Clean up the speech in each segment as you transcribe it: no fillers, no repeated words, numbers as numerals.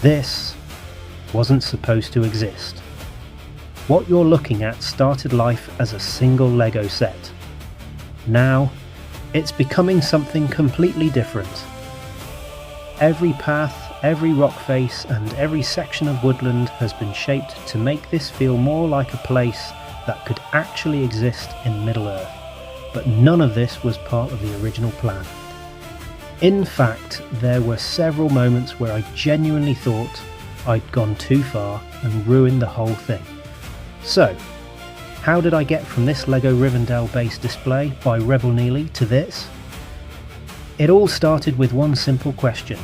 This wasn't supposed to exist. What you're looking at started life as a single Lego set. Now, it's becoming something completely different. Every path, every rock face, and every section of woodland has been shaped to make this feel more like a place that could actually exist in Middle-earth. But none of this was part of the original plan. In fact, there were several moments where I genuinely thought I'd gone too far and ruined the whole thing. So, how did I get from this LEGO Rivendell Base display by Rebelnili to this? It all started with one simple question.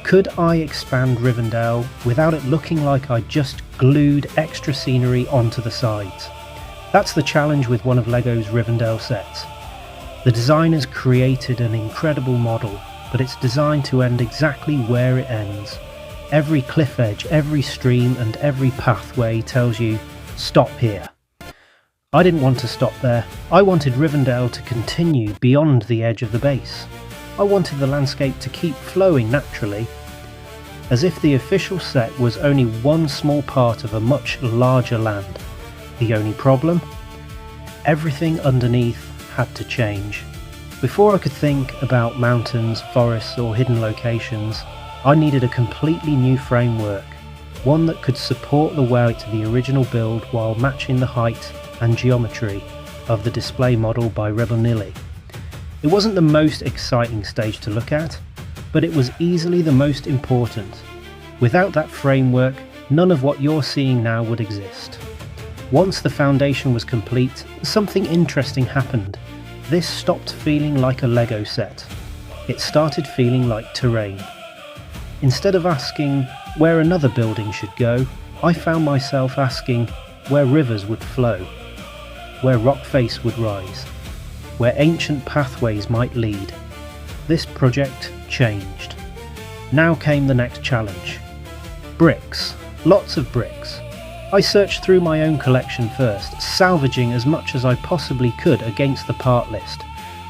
Could I expand Rivendell without it looking like I just glued extra scenery onto the sides? That's the challenge with one of LEGO's Rivendell sets. The designers created an incredible model, but it's designed to end exactly where it ends. Every cliff edge, every stream, and every pathway tells you, stop here. I didn't want to stop there. I wanted Rivendell to continue beyond the edge of the base. I wanted the landscape to keep flowing naturally, as if the official set was only one small part of a much larger land. The only problem? Everything underneath had to change. Before I could think about mountains, forests, or hidden locations, I needed a completely new framework, one that could support the weight of the original build while matching the height and geometry of the display model by Rebelnili. It wasn't the most exciting stage to look at, but it was easily the most important. Without that framework, none of what you're seeing now would exist. Once the foundation was complete, something interesting happened. This stopped feeling like a Lego set. It started feeling like terrain. Instead of asking where another building should go, I found myself asking where rivers would flow, where rock face would rise, where ancient pathways might lead. This project changed. Now came the next challenge. Bricks. Lots of bricks. I searched through my own collection first, salvaging as much as I possibly could against the part list.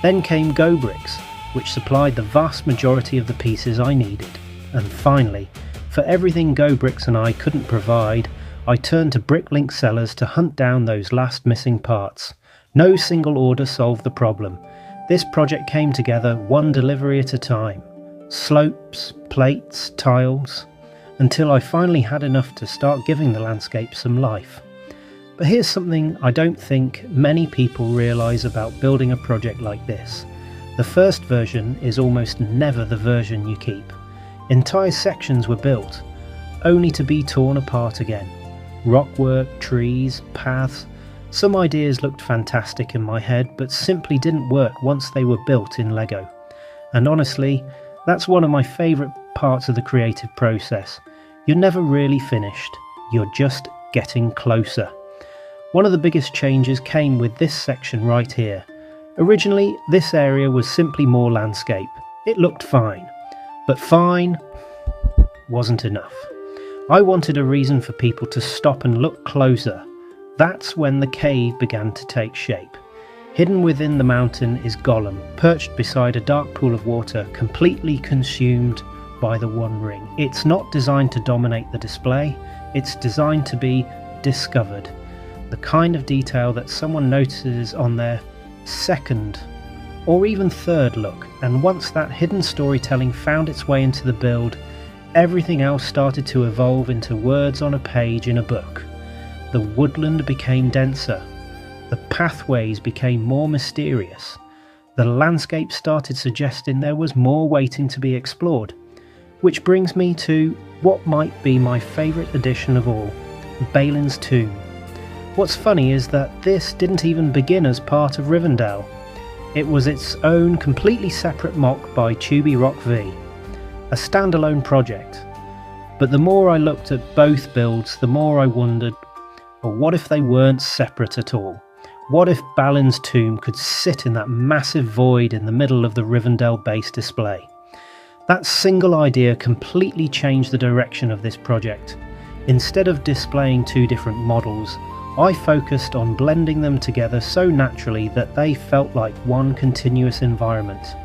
Then came Go Bricks, which supplied the vast majority of the pieces I needed. And finally, for everything Go Bricks and I couldn't provide, I turned to Bricklink sellers to hunt down those last missing parts. No single order solved the problem. This project came together one delivery at a time. Slopes, plates, tiles, until I finally had enough to start giving the landscape some life. But here's something I don't think many people realise about building a project like this. The first version is almost never the version you keep. Entire sections were built, only to be torn apart again. Rockwork, trees, paths. Some ideas looked fantastic in my head, but simply didn't work once they were built in LEGO. And honestly, that's one of my favourite parts of the creative process. You're never really finished, you're just getting closer. One of the biggest changes came with this section right here. Originally, this area was simply more landscape. It looked fine. But fine wasn't enough. I wanted a reason for people to stop and look closer. That's when the cave began to take shape. Hidden within the mountain is Gollum, perched beside a dark pool of water, completely consumed by the One Ring. It's not designed to dominate the display, it's designed to be discovered. The kind of detail that someone notices on their second or even third look, and once that hidden storytelling found its way into the build, everything else started to evolve into words on a page in a book. The woodland became denser, the pathways became more mysterious, the landscape started suggesting there was more waiting to be explored. Which brings me to what might be my favourite addition of all, Balin's tomb. What's funny is that this didn't even begin as part of Rivendell. It was its own completely separate MOC by Tubi Rock V, a standalone project. But the more I looked at both builds, the more I wondered, well, what if they weren't separate at all? What if Balin's tomb could sit in that massive void in the middle of the Rivendell Base display? That single idea completely changed the direction of this project. Instead of displaying two different models, I focused on blending them together so naturally that they felt like one continuous environment.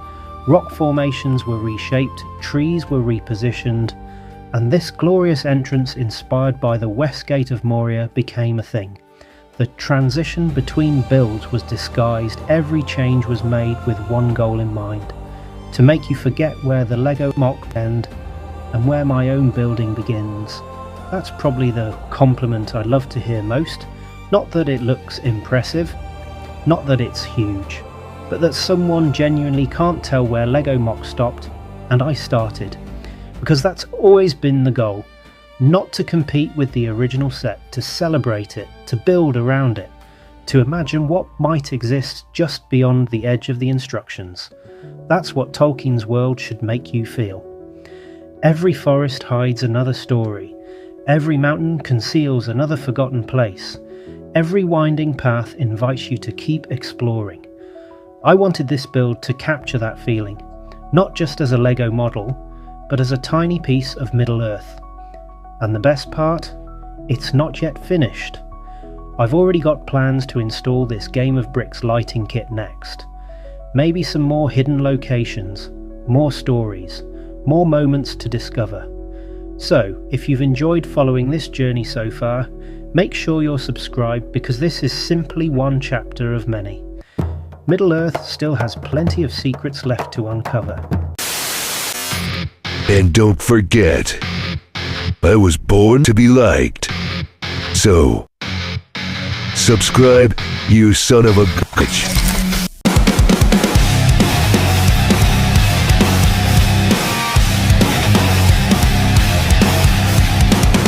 Rock formations were reshaped, trees were repositioned, And this glorious entrance inspired by the west gate of Moria became a thing. The transition between builds was disguised, every change was made with one goal in mind, to make you forget where the LEGO MOC end and where my own building begins. That's probably the compliment I love to hear most. Not that it looks impressive, not that it's huge, but that someone genuinely can't tell where LEGO MOC stopped and I started. Because that's always been the goal. Not to compete with the original set, to celebrate it, to build around it, to imagine what might exist just beyond the edge of the instructions. That's what Tolkien's world should make you feel. Every forest hides another story. Every mountain conceals another forgotten place. Every winding path invites you to keep exploring. I wanted this build to capture that feeling, not just as a LEGO model, but as a tiny piece of Middle-earth. And the best part? It's not yet finished. I've already got plans to install this Game of Bricks lighting kit next. Maybe some more hidden locations, more stories, more moments to discover. So, if you've enjoyed following this journey so far, make sure you're subscribed because this is simply one chapter of many. Middle-earth still has plenty of secrets left to uncover. And don't forget, I was born to be liked. So, subscribe, you son of a bitch.